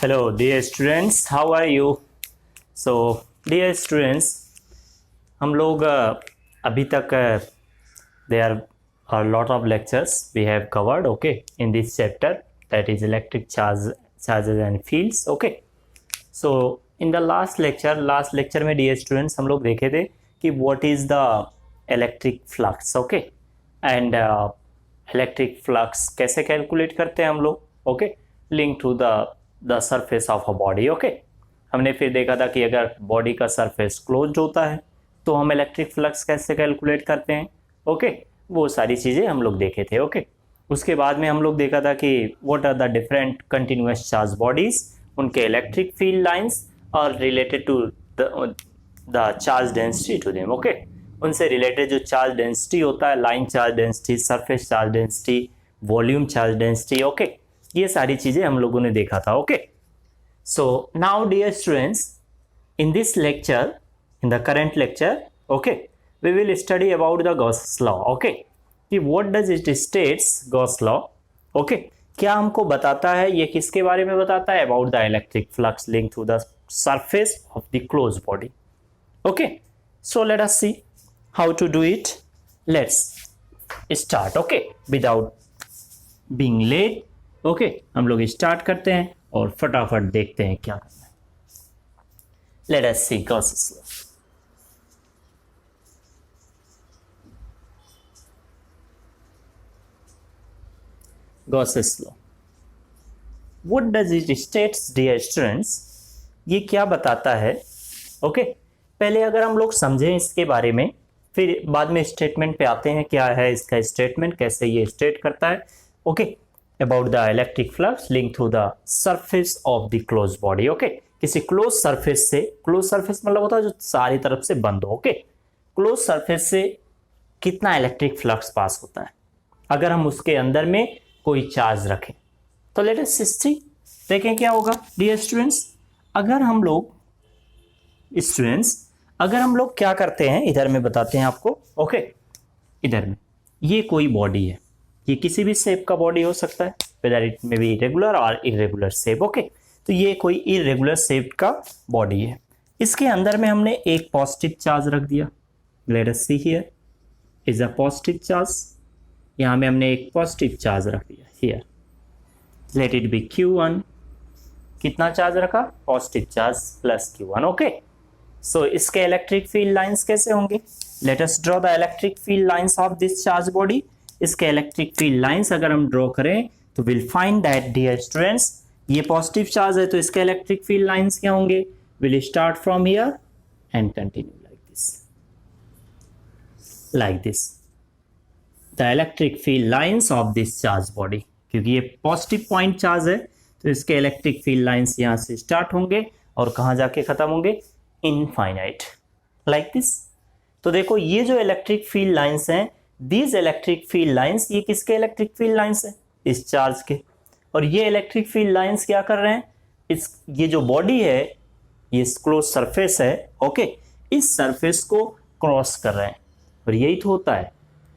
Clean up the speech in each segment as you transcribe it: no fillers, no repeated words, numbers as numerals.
Hello, dear students. How are you? So, dear students, हम लोग अभी तक there are a lot of lectures we have covered. Okay, in this chapter that is electric charges and fields. Okay, so in the last lecture में dear students हम लोग देखे थे कि what is the electric flux. Okay, and electric flux कैसे calculate करते हैं हम लोग. Okay, linked to the surface of a body. Okay, हमने फिर देखा था कि अगर बॉडी का सरफेस क्लोज्ड होता है तो हम इलेक्ट्रिक फ्लक्स कैसे कैलकुलेट करते हैं. ओके, वो सारी चीज़ें हम लोग देखे थे. ओके, उसके बाद में हम लोग देखा था कि what are the different continuous charge bodies, उनके इलेक्ट्रिक फील्ड लाइंस और related to the charge density to them. Okay, उनसे रिलेटेड जो चार्ज डेंसिटी होता है, line charge density, surface charge density, volume charge density. Okay, ये सारी चीज़ें हम लोगों ने देखा था. Okay, so now dear students, in this lecture, in the current lecture, okay, we will study about the Gauss's law. Okay, कि what does it states Gauss law. Okay, क्या हमको बताता है, ये किसके बारे में बताता है? About the electric flux linked to the surface of the closed body. Okay, so let us see how to do it. Let's start. Okay, without being late. Okay, हम लोग स्टार्ट करते हैं और फटाफट देखते हैं क्या करना है. Let us see Gauss's law. Gauss's law, what does it states dear students? ये क्या बताता है? ओके, पहले अगर हम लोग समझें इसके बारे में, फिर बाद में स्टेटमेंट पे आते हैं. क्या है इसका स्टेटमेंट, कैसे ये स्टेट करता है. Okay, about the electric flux linked to the surface of the closed body. Okay, किसी closed surface से, closed surface मतलब होता है जो सारी तरफ से बंद हो. Okay, closed surface से कितना इलेक्ट्रिक फ्लक्स पास होता है अगर हम उसके अंदर में कोई चार्ज रखें. तो लेट अस सी, देखें क्या होगा. डियर स्टूडेंट्स, अगर हम लोग क्या करते हैं, इधर में बताते हैं आपको. ओके, इधर में ये कोई बॉडी है, ये किसी भी शेप का बॉडी हो सकता है, whether it may be irregular और इरेगुलर शेप. ओके, तो ये कोई इरेगुलर शेप का बॉडी है. इसके अंदर में हमने एक पॉजिटिव चार्ज रख दिया. Let us see here is a positive charge. यहाँ में हमने एक पॉजिटिव चार्ज रख दिया. Here let it be Q1. कितना चार्ज रखा? Positive charge plus Q1. Okay, so इसके इलेक्ट्रिक फील्ड लाइंस कैसे होंगे? Let us draw the electric field lines of this charge body. इसके इलेक्ट्रिक फील्ड लाइंस अगर हम ड्रॉ करें तो will find that dear students, ये पॉजिटिव चार्ज है तो इसके इलेक्ट्रिक फील्ड लाइंस क्या होंगे? Will start from here and continue like this the electric field lines of this charge body. क्योंकि ये पॉजिटिव पॉइंट चार्ज है तो इसके इलेक्ट्रिक फील्ड लाइंस यहाँ से स्टार्ट होंगे और कहाँ जाके खत्म होंगे? Infinite, like this. तो देखो ये जो इलेक्ट्रिक फील्ड लाइंस हैं, These electric field lines, ये किसके इलेक्ट्रिक फील्ड लाइंस हैं? इस चार्ज के. और ये इलेक्ट्रिक फील्ड लाइंस क्या कर रहे हैं? ये जो बॉडी है, ये क्लोज सरफेस है. ओके, इस सरफेस को क्रॉस कर रहे हैं. और यही तो होता है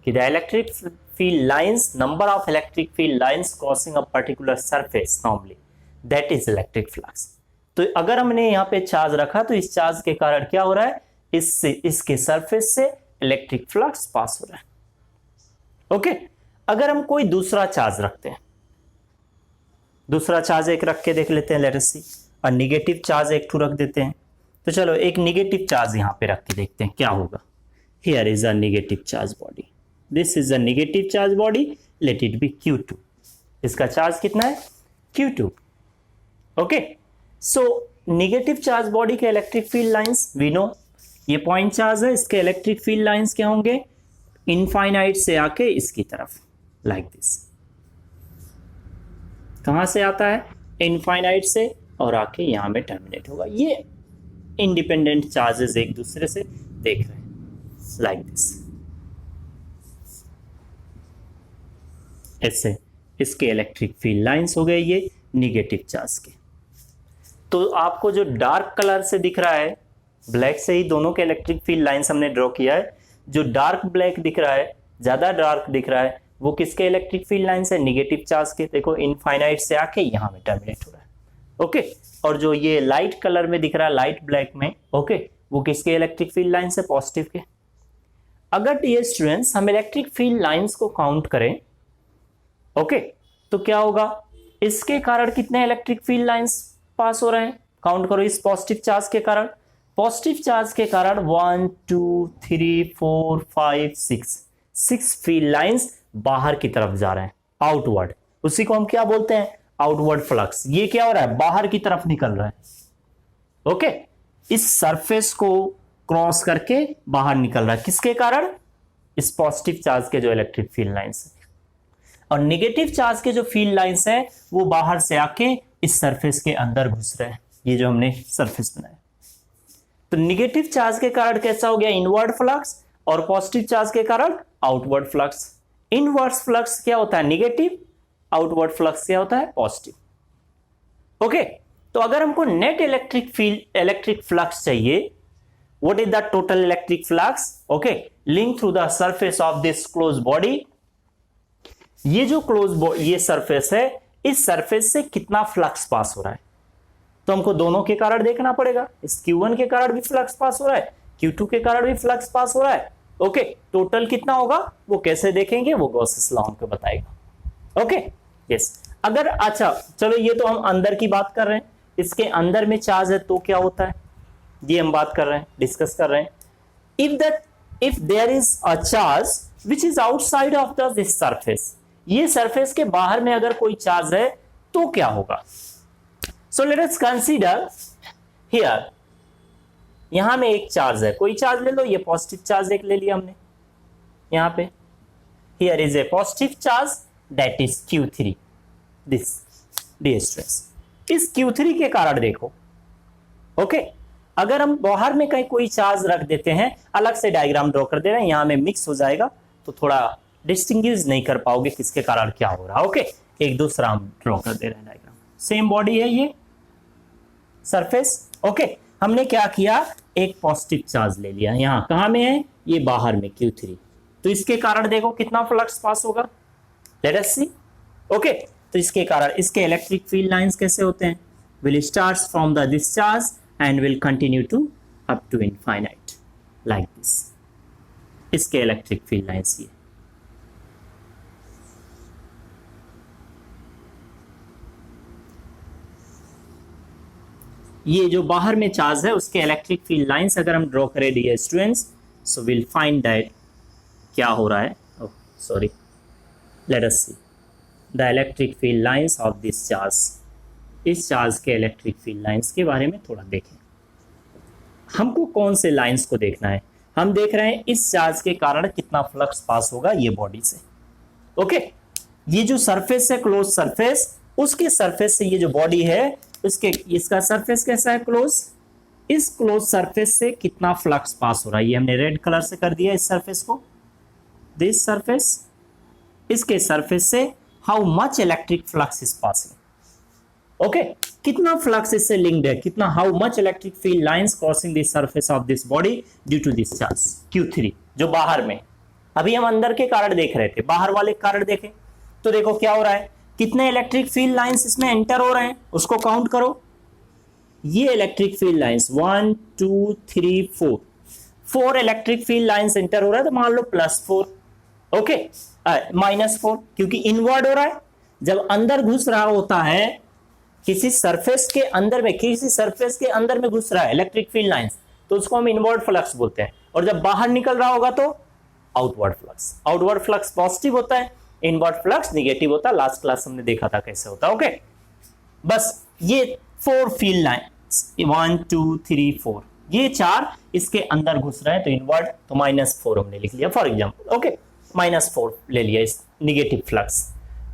कि the electric field lines, number of electric field lines crossing a particular surface normally, that is electric flux. तो अगर हमने यहाँ पे चार्ज रखा तो इस चार्ज के कारण क्या हो रहा है? इसके सरफेस से इलेक्ट्रिक फ्लक्स पास हो रहा है. ओके, अगर हम कोई दूसरा चार्ज रखते हैं, दूसरा चार्ज एक रख के देख लेते हैं. लेट अस सी, और निगेटिव चार्ज एक ठू रख देते हैं. तो चलो एक निगेटिव चार्ज यहां पे रख के देखते हैं क्या होगा. Here is a negative charge body. This is a negative charge body. Let it be Q2. इसका चार्ज कितना है? Q2. Okay, so negative charge body के electric field lines we know, ये पॉइंट चार्ज है, इसके इलेक्ट्रिक फील्ड लाइंस क्या होंगे? Infinite से आके इसकी तरफ, लाइक दिस. कहां से आता है? इनफाइनाइट से, और आके यहां में टर्मिनेट होगा. ये इंडिपेंडेंट चार्जेस एक दूसरे से देख रहे हैं, लाइक दिस. ऐसे इसके इलेक्ट्रिक फील्ड लाइंस हो गए ये निगेटिव चार्ज के. तो आपको जो डार्क कलर से दिख रहा है, ब्लैक से ही दोनों के इलेक्ट्रिक फील्ड लाइंस हमने ड्रॉ किया है. जो डार्क ब्लैक दिख रहा है, ज्यादा डार्क दिख रहा है, वो किसके इलेक्ट्रिक फील्ड लाइंस है? निगेटिव चार्ज के. देखो इनफाइनाइट से आके यहां में टर्मिनेट हो रहा है. ओके और जो ये लाइट कलर में दिख रहा है, लाइट ब्लैक में, ओके वो किसके इलेक्ट्रिक फील्ड लाइंस है? पॉजिटिव के। अगर डियर स्टूडेंट्स हम इलेक्ट्रिक फील्ड लाइंस को काउंट करें, ओके तो क्या होगा? इसके कारण कितने इलेक्ट्रिक फील्ड लाइंस पास हो रहे हैं? काउंट करो। इस पॉजिटिव चार्ज के कारण, पॉजिटिव चार्ज के कारण 1 2 3 4 5 6 फील्ड लाइंस बाहर की तरफ जा रहे हैं, आउटवर्ड। उसी को हम क्या बोलते हैं? Outward flux. ये क्या हो रहा है? बाहर की तरफ निकल रहा है। ओके इस सरफेस को क्रॉस करके बाहर निकल रहा है, किसके कारण? इस पॉजिटिव चार्ज के जो इलेक्ट्रिक फील्ड लाइंस है। और नेगेटिव चार्ज के जो फील्ड लाइंस हैं वो बाहर से आके इस सरफेस के अंदर घुस रहे हैं, ये जो हमने सरफेस बनाया। तो नेगेटिव चार्ज के कारण कैसा हो गया? इनवर्ड फ्लक्स, और पॉजिटिव चार्ज के कारण आउटवर्ड फ्लक्स। इनवर्ड फ्लक्स क्या होता है? नेगेटिव। आउटवर्ड फ्लक्स क्या होता है? पॉजिटिव। ओके तो अगर हमको नेट इलेक्ट्रिक फ्लक्स चाहिए, what is the total electric flux? Okay link through the surface of this close body. ये जो ये सरफेस है, इस सरफेस से कितना फ्लक्स पास हो रहा है? तो हमको दोनों के कारण देखना पड़ेगा। इस Q1 के कारण भी फ्लक्स पास हो रहा है, Q2 के कारण भी फ्लक्स पास हो रहा है। ओके टोटल कितना होगा वो कैसे देखेंगे? वो गॉसेस लॉ हमको बताएगा। ओके यस अगर अच्छा चलो ये तो हम अंदर की बात कर रहे हैं, इसके अंदर में चार्ज है तो क्या होता है ये हम बात कर रहे हैं, डिस्कस कर रहे हैं। If there is a charge which is outside of this surface, ये सरफेस के बाहर में अगर कोई चार्ज है तो क्या होगा? सो लेट अस कंसीडर हियर, यहां में एक चार्ज है, कोई चार्ज ले लो, ये पॉजिटिव चार्ज एक ले लिया हमने यहां पे। Here is a positive charge that is Q3। This dear students, इस Q3 के कारण देखो, ओके अगर हम बाहर में कहीं कोई चार्ज रख देते हैं, अलग से डायग्राम ड्रॉ कर दे रहे हैं, यहां में मिक्स हो जाएगा तो थोड़ा डिस्टिंग्विश नहीं कर पाओगे किसके कारण क्या हो रहा है। ओके एक दूसरा हम ड्रॉ कर दे रहे हैं डायग्राम। सेम बॉडी है ये सरफेस। ओके हमने क्या किया? एक पॉजिटिव चार्ज ले लिया, यहां कहां में है? ये बाहर में Q3। तो इसके कारण देखो कितना फ्लक्स पास होगा, लेट अस सी। ओके तो इसके कारण इसके इलेक्ट्रिक फील्ड लाइंस कैसे होते हैं? Will start from the discharge and will continue to up to infinite like this. इसके इलेक्ट्रिक फील्ड लाइंस ये जो बाहर में चार्ज है उसके इलेक्ट्रिक फील्ड लाइंस अगर हम ड्रॉ करें dear students, so will find that क्या हो रहा है। Sorry let us see the electric field lines of this charge. इस चार्ज के इलेक्ट्रिक फील्ड लाइंस के बारे में थोड़ा देखें। हमको कौन से लाइंस को देखना है? हम देख रहे हैं इस चार्ज के कारण कितना फ्लक्स पास होगा ये बॉडी से। ओके ये जो सरफेस है क्लोज सरफेस, उसके सरफेस से ये जो बॉडी है उसके इसका सरफेस कैसा है? क्लोज। इस क्लोज सरफेस से कितना फ्लक्स पास हो रहा है ये हमने रेड कलर से कर दिया इस सरफेस को, दिस सरफेस। इसके सरफेस से how much electric flux is passing. Okay कितना फ्लक्स इससे लिंक्ड है, कितना how much electric field lines crossing this surface of this body due to this charge Q3 जो बाहर में। अभी हम अंदर के कारण देख रहे थे, बाहर वाले कारण देखें तो देखो क्या हो रहा है, कितने इलेक्ट्रिक फील्ड लाइंस इसमें एंटर हो रहे हैं उसको काउंट करो। ये electric field lines 1 2 3 4 electric field lines enter हो रहा है, तो मान लो +4। ओके -4 क्योंकि इनवर्ड हो रहा है। जब अंदर घुस रहा होता है किसी सरफेस के अंदर में, किसी सरफेस के अंदर में घुस रहा है इलेक्ट्रिक फील्ड लाइंस, तो उसको हम इनवर्ड फ्लक्स बोलते हैं। और जब बाहर निकल रहा होगा तो outward flux. Outward flux positive होता है, इनवर्ड फ्लक्स नेगेटिव होता है। लास्ट क्लास हमने देखा था कैसे होता है। ओके बस ये 4 फील्ड लाइंस 1 2 3 4 ये 4 इसके अंदर घुस रहे हैं तो इनवर्ड, तो -4 हमने लिख लिया फॉर एग्जांपल। ओके -4 ले लिया इस नेगेटिव फ्लक्स।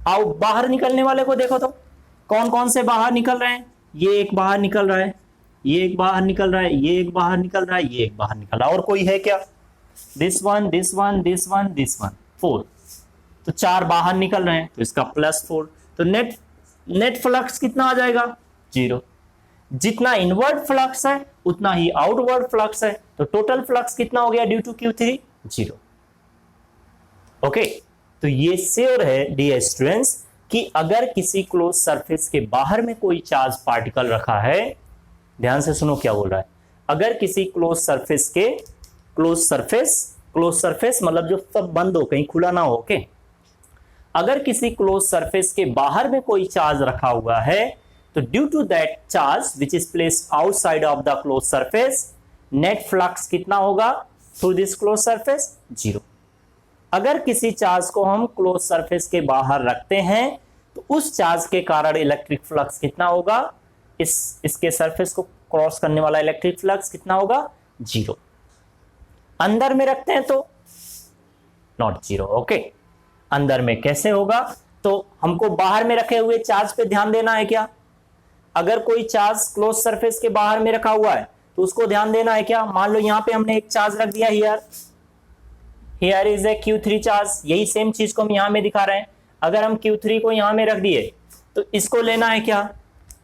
आओ बाहर निकलने वाले को देखो तो कौन कौन से बाहर निकल रहे हैं। ये एक बाहर निकल रहा है, ये एक बाहर निकल रहा है, ये एक बाहर निकल रहा है, ये एक बाहर निकल रहा है। और कोई है क्या? This one this one this one this one 4, तो 4 बाहर निकल रहे हैं तो इसका +4। तो नेट फ्लक्स कितना आ जाएगा? 0। जितना इनवर्ड फ्लक्स है उतना ही आउटवर्ड फ्लक्स है, तो टोटल फ्लक्स कितना हो गया ड्यू टू Q3? 0। ओके तो ये श्योर है डियर स्टूडेंट्स कि अगर किसी क्लोज सरफेस के बाहर में कोई चार्ज पार्टिकल रखा है, ध्यान से सुनो क्या बोल रहा है, अगर किसी क्लोज सरफेस मतलब जो सब बंद हो, कहीं खुला ना हो, ओके, अगर किसी क्लोज सरफेस के बाहर में कोई चार्ज रखा हुआ है तो due to that charge which is placed outside of the close surface, net flux कितना होगा थ्रू दिस क्लोज सरफेस? 0। अगर किसी चार्ज को हम क्लोज सरफेस के बाहर रखते हैं तो उस चार्ज के कारण इलेक्ट्रिक फ्लक्स कितना होगा, इसके सरफेस को क्रॉस करने वाला इलेक्ट्रिक फ्लक्स कितना होगा? 0। अंदर में रखते हैं तो नॉट 0, ओके। अंदर में कैसे होगा? तो हमको बाहर में रखे हुए चार्ज पे ध्यान देना है क्या? अगर कोई चार्ज क्लोज सरफेस के बाहर में रखा हुआ है तो उसको ध्यान देना है क्या? मान लो यहां पे हमने एक चार्ज रख दिया, here is A Q3 charge, यही सेम चीज को हम यहां में दिखा रहे हैं। अगर हम Q3 को यहां में रख दिए तो इसको लेना है क्या?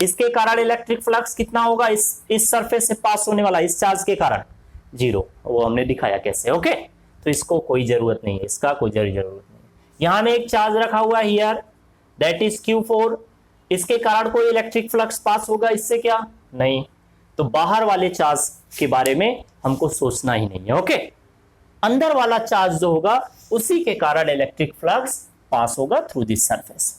इसके कारण इलेक्ट्रिक फ्लक्स कितना होगा इस सरफेस से पास होने वाला, इस चार्ज के कारण? 0। वो हमने दिखाया कैसे, ओके। तो इसको कोई जरूरत नहीं है, इसका कोई जरूरत नहीं है। यहां में एक चार्ज रखा हुआ है हियर, दैट इज Q4, इसके कारण कोई इलेक्ट्रिक फ्लक्स पास होगा इससे क्या? नहीं। तो बाहर वाले चार्ज के बारे में हमको सोचना ही नहीं है, ओके। अंदर वाला चार्ज जो होगा उसी के कारण इलेक्ट्रिक फ्लक्स पास होगा थ्रू दिस सरफेस।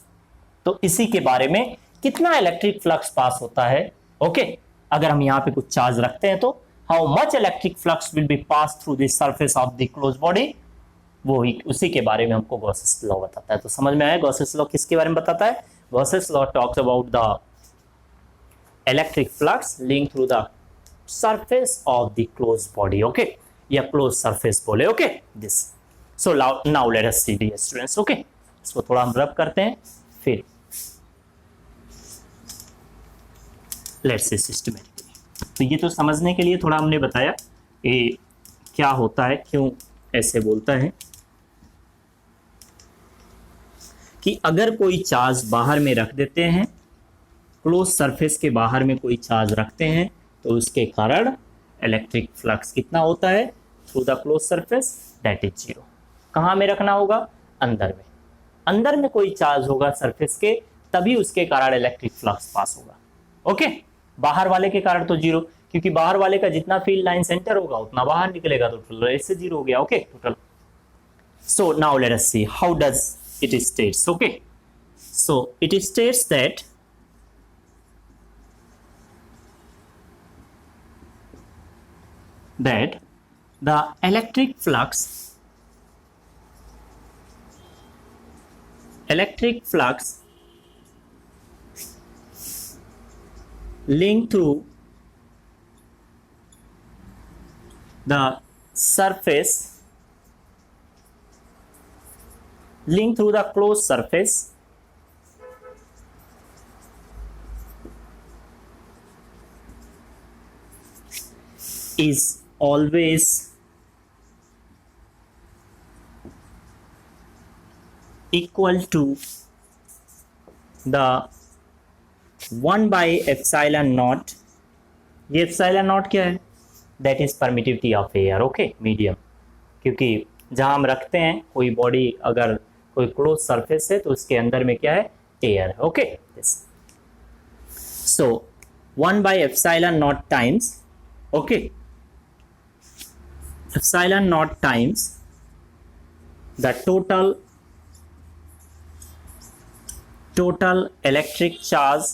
तो इसी के बारे में कितना इलेक्ट्रिक फ्लक्स पास होता है, ओके। अगर हम यहां पे कुछ चार्ज रखते हैं तो how much electric flux will be pass through this surface of the close body, वो ही उसी के बारे में हमको गॉसेस लॉ बताता है। तो समझ में आया गॉसेस लॉ किसके बारे में बताता है? Gauss's law talks about the electric flux link through the surface of the close body, okay, या क्लोज सरफेस बोले, okay this. So now let us see dear students, okay. इसको थोड़ा हम रब करते हैं, फिर लेट्स सी सिस्टमैटिकली। तो ये तो समझने के लिए थोड़ा हमने बताया ये क्या होता है, क्यों ऐसे बोलता है कि अगर कोई चार्ज बाहर में रख देते हैं, क्लोज सरफेस के बाहर में कोई चार्ज रखते हैं तो उसके कारण इलेक्ट्रिक फ्लक्स कितना होता है through the close surface, that is 0। कहाँ में रखना होगा? अंदर में। अंदर में कोई चार्ज होगा सरफेस के तभी उसके कारण इलेक्ट्रिक फ्लक्स पास होगा, ओके। बाहर वाले के कारण तो 0, क्योंकि बाहर वाले का जितना फील्ड लाइन सेंटर होगा उतना बाहर निकलेगा, तो टोटल इससे 0 हो गया, okay total. So now let us see how does it states, okay. So it states that the electric flux linked through the surface, linked through the closed surface is always equal to the 1 by epsilon naught। ये epsilon naught क्या है? That is permittivity of air, okay, medium। क्योंकि जहां हम रखते हैं कोई body, अगर कोई क्लोज सरफेस है तो उसके अंदर में क्या है? एयर है, okay. So 1 by epsilon naught times, okay, epsilon naught times the total electric charge,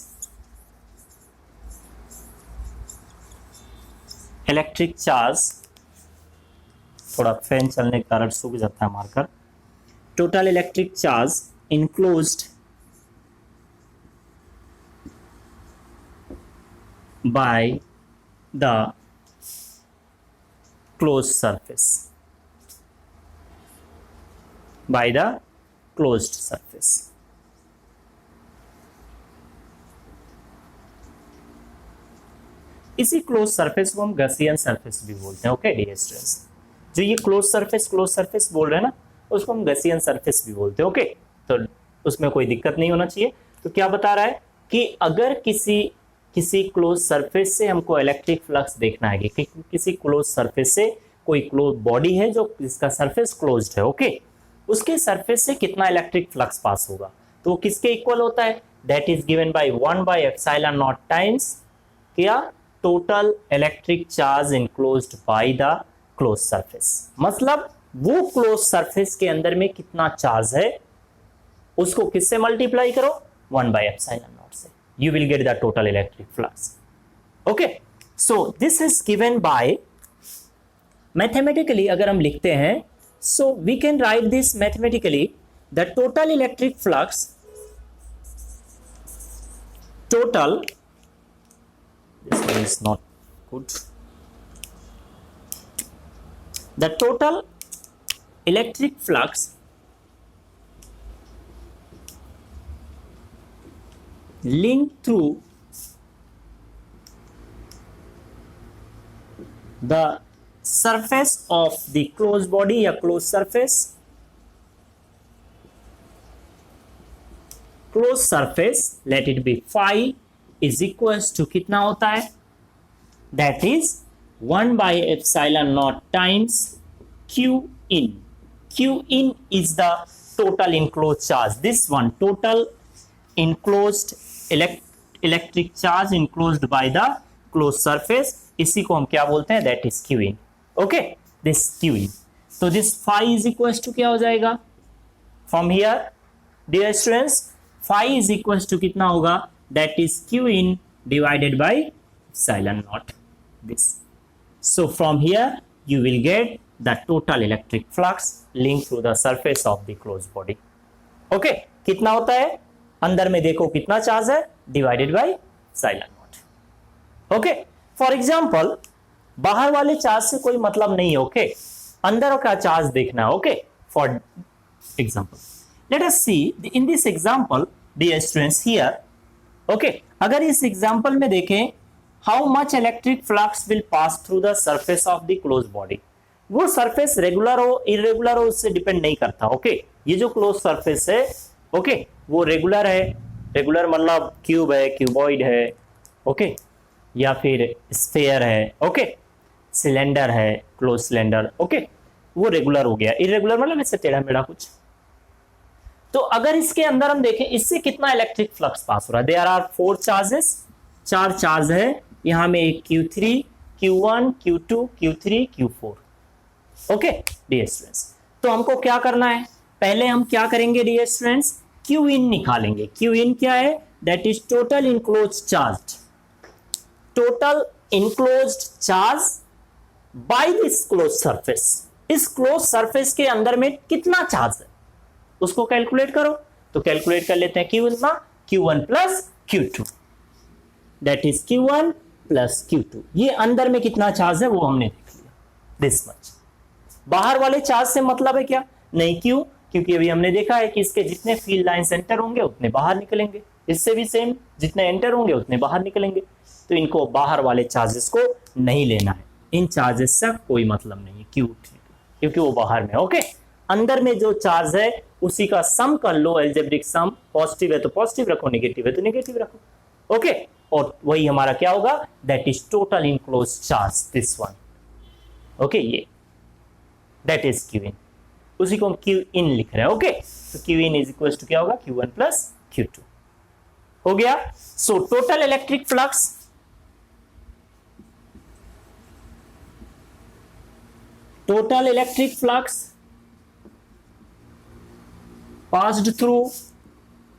थोड़ा फैन चलने के कारण सूख जाता है marker. Total electric charge enclosed by the closed surface, by the closed surface। इसी क्लोज सरफेस को हम गॉसियन सरफेस भी बोलते हैं, ओके डियर स्टूडेंट्स। जो ये क्लोज सरफेस बोल रहे हैं ना, उसको हम गॉसियन सरफेस भी बोलते हैं, ओके। तो उसमें कोई दिक्कत नहीं होना चाहिए। तो क्या बता रहा है कि अगर किसी क्लोज सरफेस से हमको इलेक्ट्रिक फ्लक्स देखना है कि किसी क्लोज सरफेस से कोई क्लोज बॉडी है जो जिसका सरफेस क्लोज्ड है, ओके, उसके सरफेस से कितना इलेक्ट्रिक फ्लक्स पास होगा। तो किसके इक्वल होता है? That is given by 1/ε0 times क्या? Total electric charge enclosed by the close surface. मतलब वो क्लोज सरफेस के अंदर में कितना चार्ज है उसको किससे मल्टीप्लाई करो? 1/ε0 से, you will get the total electric flux. Okay, so this is given by, mathematically अगर हम लिखते हैं, so we can write this mathematically, the total electric flux, total, this one is not good, the total electric flux linked through the surface of the closed body या closed surface, close surface, let it be phi is equals to कितना होता है? That is 1/ε0 times Q in. Q in is the total enclosed charge. This one, total enclosed electric charge enclosed by the closed surface. इसी को हम क्या बोलते हैं? That is Q in. Okay, this Q in. So this phi is equals to क्या हो जाएगा? From here, dear students, phi is equals to कितना होगा? That is Q in divided by epsilon naught. This. So from here you will get the total electric flux linked through the surface of the closed body. Okay, कितना होता है? अंदर में देखो कितना charge है, divided by epsilon naught. Okay, for example, बाहर वाले चार्ज से कोई मतलब नहीं है. ओके, अंदर का चार्ज देखना है. Okay, for example, let us see in this example, dear students, here. Okay, अगर इस एग्जाम्पल में देखें, how much electric flux will pass through the surface of the close body. वो सरफेस रेगुलर हो इरेगुलर हो उससे डिपेंड नहीं करता. ओके, ये जो क्लोज सरफेस है, ओके, वो रेगुलर है. रेगुलर मतलब क्यूब है, क्यूबॉइड है, ओके, या फिर स्फेयर है, ओके, सिलेंडर है, क्लोज सिलेंडर, ओके, वो रेगुलर हो गया. इरेगुलर मतलब इससे टेढ़ा मेढ़ा कुछ. तो अगर इसके अंदर हम देखें, इससे कितना इलेक्ट्रिक फ्लक्स पास हो रहा है? देयर आर 4 चार्जेस, 4 चार्ज है. यहां में एक Q3, Q1, Q2, Q3, Q4. Okay dear students, तो हमको क्या करना है? पहले हम क्या करेंगे डियर स्टूडेंट्स? Q in निकालेंगे. Q in क्या है? That is total enclosed charge. Total enclosed charge by this close surface. इस क्लोज सरफेस के अंदर में कितना चार्ज है उसको कैलकुलेट करो. तो कैलकुलेट कर लेते हैं. Q1 plus Q2, that is Q1 plus Q2. ये अंदर में कितना चार्ज है वो हमने देख लिया, दिस मच. बाहर वाले चार्ज से मतलब है क्या? नहीं. क्यों? क्योंकि अभी हमने देखा है कि इसके जितने फील्ड लाइंस एंटर होंगे उतने बाहर निकलेंगे. इससे भी सेम, जितने एंटर होंगे उतने बाहर निकलेंगे. तो इनको बाहर वाले चार्जेस को नहीं लेना है. इन चार्जेस से कोई मतलब नहीं है Q, क्योंकि वो बाहर में. ओके, अंदर में जो चार्ज है उसी का सम कर लो, एल्जेब्रिक सम. पॉजिटिव है तो पॉजिटिव रखो, नेगेटिव है तो नेगेटिव रखो. ओके, और वही हमारा क्या होगा? That is total enclosed charge, this one. Okay, ये दैट इज Q in. उसी को हम Q in लिख रहे हैं. ओके, तो Q in is equal to क्या होगा? Q1 प्लस Q2 हो गया. So total electric flux, total electric flux passed through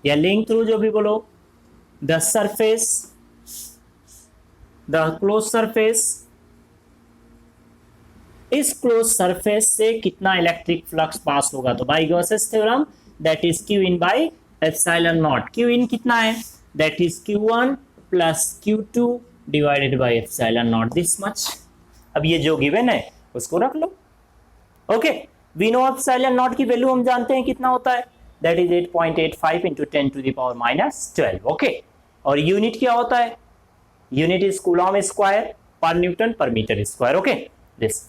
या लिंक थ्रू, जो भी बोलो, the surface, the close surface. इस क्लोज सरफेस से कितना इलेक्ट्रिक फ्लक्स पास होगा? तो by Gauss's theorem, that is Q in by epsilon naught. Q in कितना है? That is Q1 plus Q2 divided by epsilon naught, this much. अब ये जो गिवन है उसको रख लो. Okay, we know epsilon naught की वैल्यू हम जानते हैं कितना होता है. That is 8.85 into 10 to the power minus 12. Okay, और यूनिट क्या होता है? Unit is coulomb square per newton per metre square. Okay, this.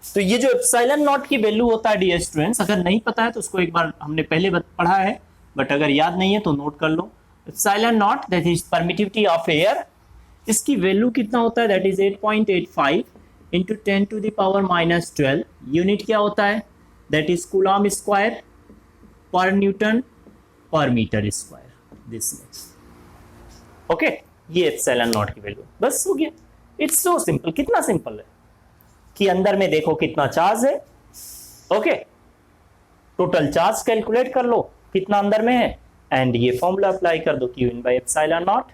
तो ये जो एप्सिलॉन नॉट की वैल्यू होता है डियर स्टूडेंट्स, अगर नहीं पता है तो उसको एक बार हमने पहले पढ़ा है, बट अगर याद नहीं है तो नोट कर लो. Epsilon naught that is permittivity of air. इसकी वैल्यू कितना होता है? That is 8.85 into 10 to the power minus 12. Unit क्या होता है? That is coulomb square per newton per metre square this much. Okay, ये एप्सिलॉन नॉट की वैल्यू, बस हो गया। It's so simple. कितना सिंपल है कि अंदर में देखो कितना चार्ज है। ओके, टोटल चार्ज कैलकुलेट कर लो कितना अंदर में है, एंड ये फॉर्मूला अप्लाई कर दो, Q in by epsilon naught,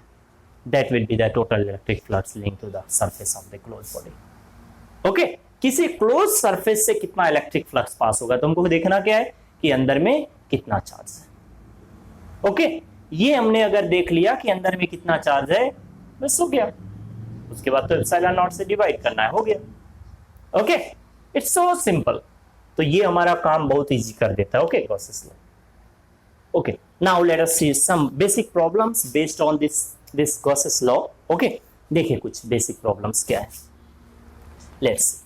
that will be the total electric flux link to the surface of the close body. Okay, किसी क्लोज सरफेस से कितना इलेक्ट्रिक फ्लक्स पास होगा, तो हमको देखना क्या है कि अंदर में कितना चार्ज है। ओके, ये हमने अगर देख लिया कि अंदर में कितना चार्ज है, बस हो गया। उसके बाद तो एप्सिलॉन नॉट से डिवाइड करना है, हो गया। Okay, it's so simple. तो ये हमारा काम बहुत इजी कर देता है। Okay, Gauss's law. Okay, now let us see some basic problems based on this Gauss's law. Okay, देखिए कुछ बेसिक प्रॉब्लम्स क्या है, लेट्स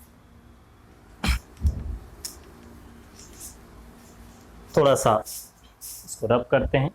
थोड़ा सा इसको रब करते हैं।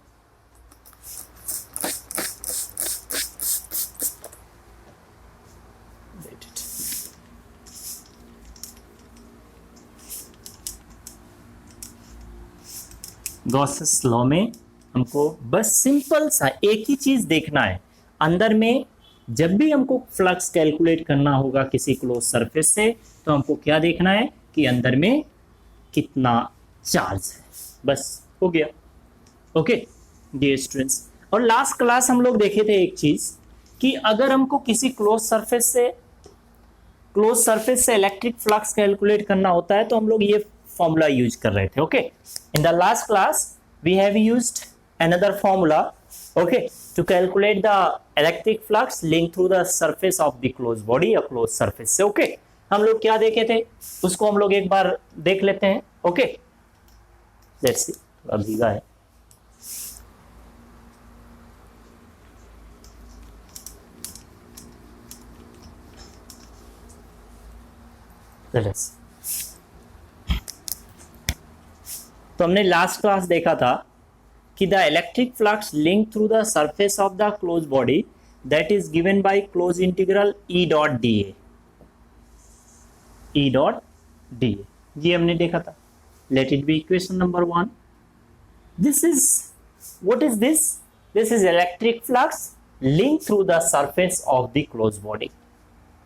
गॉसेस लॉ में हमको बस सिंपल सा एक ही चीज देखना है, अंदर में जब भी हमको फ्लक्स कैलकुलेट करना होगा किसी क्लोज सरफेस से, तो हमको क्या देखना है कि अंदर में कितना चार्ज है, बस हो गया। ओके डियर स्टूडेंट्स, और लास्ट क्लास हम लोग देखे थे एक चीज कि अगर हमको किसी क्लोज सरफेस से इलेक्ट्रिक फ्लक्स कैलकुलेट करना होता है तो हम लोग ये फॉर्मूला यूज कर रहे थे। Okay, in the last class we have used another formula, okay, to calculate the electric flux linked through the surface of the closed body या closed surface से। okay, हम लोग क्या देखे थे उसको हम लोग एक बार देख लेते हैं। ओके, लेट्स सी, थोड़ा भीगा है। तो हमने लास्ट क्लास देखा था कि the electric flux link through the surface of the close body that is given bye close integral E dot D ए। ये हमने देखा था। Late it B equation number 1। This is what is this? This is electric flux link through the surface of the close body.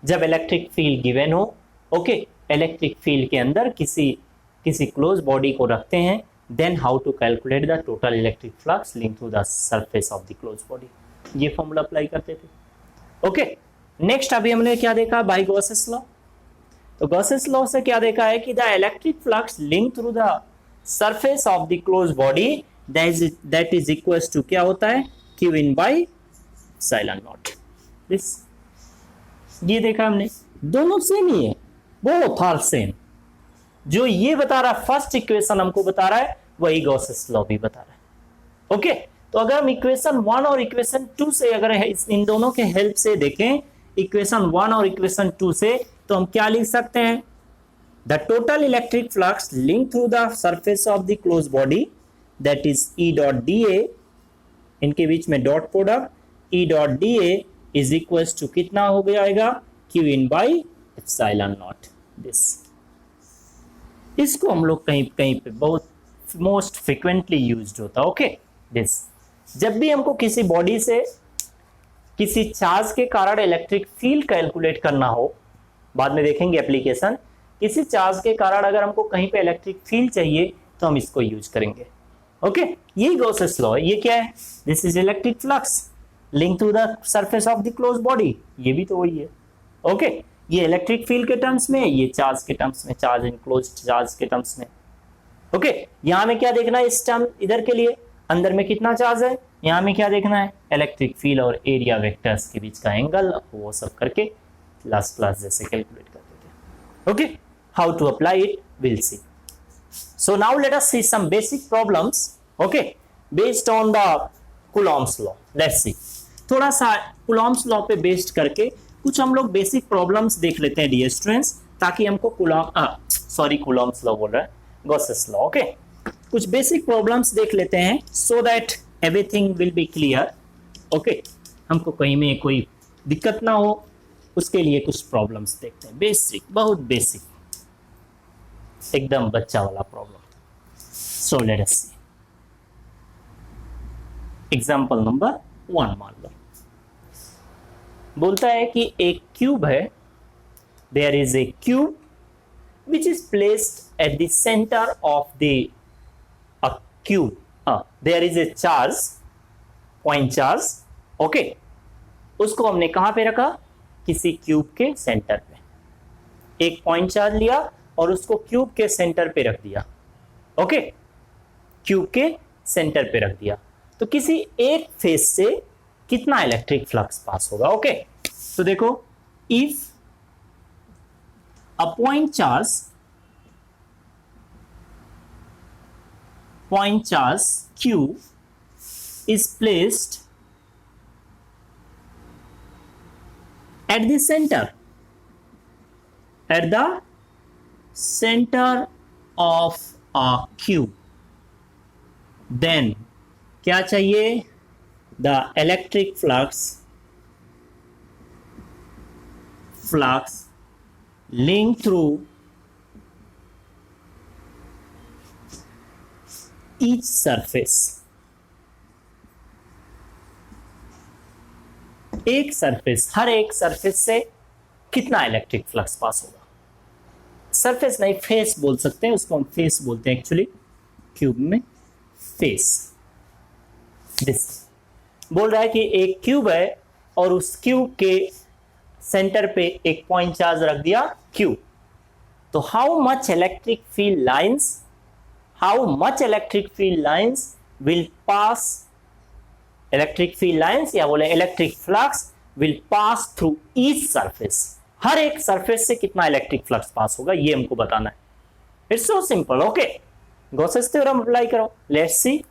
जब electric field given हो, okay, electric field के अंदर किसी close body को रखते हैं, then how to calculate the total electric flux linked to the surface of the closed body, ये formula apply करते थे। ओके, नेक्स्ट अभी हमने क्या देखा बाय गॉसेस लॉ। तो गॉसेस लॉ से क्या देखा है कि the electric flux link through the surface of the close body that is equal to क्या होता है, Q in by epsilon naught. This ये देखा हमने, दोनों सेम ही है, बोथ आर सेम। जो ये बता रहा है फर्स्ट इक्वेशन हमको बता रहा है, वही गॉसेस लॉ भी बता रहा है। ओके, तो अगर हम इक्वेशन 1 और इक्वेशन 2 से अगर इन दोनों के हेल्प से देखें, इक्वेशन 1 और इक्वेशन 2 से, तो हम क्या लिख सकते हैं? The total electric flux link through the surface of the close body that is E dot D A, इनके बीच में dot product, E dot D A is equal to कितना हो जाएगा, Q in by epsilon naught. This इसको हम लोग कहीं कहीं पे बहुत मोस्ट फ्रिक्वेंटली यूज्ड होता है। ओके, दिस जब भी हमको किसी बॉडी से किसी चार्ज के कारण इलेक्ट्रिक फील्ड कैलकुलेट करना हो, बाद में देखेंगे एप्लीकेशन, किसी चार्ज के कारण अगर हमको कहीं पे इलेक्ट्रिक फील्ड चाहिए तो हम इसको यूज करेंगे। ओके, ये गॉसेस लॉ है। ये क्या है? This is electric flux link to the surface of the close body, ये भी तो वही है। ओके, ये इलेक्ट्रिक फील्ड के टर्म्स में, ये चार्ज के टर्म्स में, चार्ज इनक्लोज्ड चार्ज के टर्म्स में। ओके, यहां में क्या देखना है इस टर्म इधर के लिए, अंदर में कितना चार्ज है, यहां में क्या देखना है, इलेक्ट्रिक फील्ड और एरिया वेक्टर्स के बीच का एंगल, वो सब करके लास्ट क्लास जैसे कैलकुलेट करते थे। Okay, how to apply it will see. So now let us see some basic problems, okay, based on the Coulomb's law. Let's see, थोड़ा सा कूलॉम्स लॉ पे बेस्ड करके कुछ हम लोग बेसिक प्रॉब्लम्स देख लेते हैं डियर स्टूडेंट्स, ताकि हमको कूलॉम्स लॉ बोल रहा है, गॉसेस लॉ। ओके, कुछ बेसिक प्रॉब्लम्स देख लेते हैं so that everything will be clear. Okay, हमको कहीं में कोई दिक्कत ना हो, उसके लिए कुछ प्रॉब्लम्स देखते हैं। बेसिक, बहुत बेसिक, एकदम बच्चा वाला problem. So let us see. Example number 1 मान लो, बोलता है कि एक क्यूब है, there is a cube which is placed at the centre of the cube, there is a charge, point charge, okay, उसको हमने कहां पे रखा, किसी क्यूब के सेंटर पे। एक पॉइंट चार्ज लिया और उसको क्यूब के सेंटर पे रख दिया, ओके, क्यूब के सेंटर पे रख दिया, तो किसी एक फेस से कितना इलेक्ट्रिक फ्लक्स पास होगा, ओके। तो देखो, if a point charge Q is placed at the center of a cube, then क्या चाहिए, the electric flux linked through each surface, एक सरफेस, हर एक सरफेस से कितना इलेक्ट्रिक फ्लक्स पास होगा। सरफेस नहीं, फेस बोल सकते हैं उसको, हम फेस बोलते हैं एक्चुअली, क्यूब में फेस। दिस बोल रहा है कि एक क्यूब है और उस क्यूब के सेंटर पे एक पॉइंट चार्ज रख दिया Q, तो how much electric field lines will pass, electric field lines या बोले electric flux will pass through each surface, हर एक सरफेस से कितना इलेक्ट्रिक फ्लक्स पास होगा, ये हमको बताना है। It's so simple, okay. Gauss's theorem apply करो। लेट्स सी,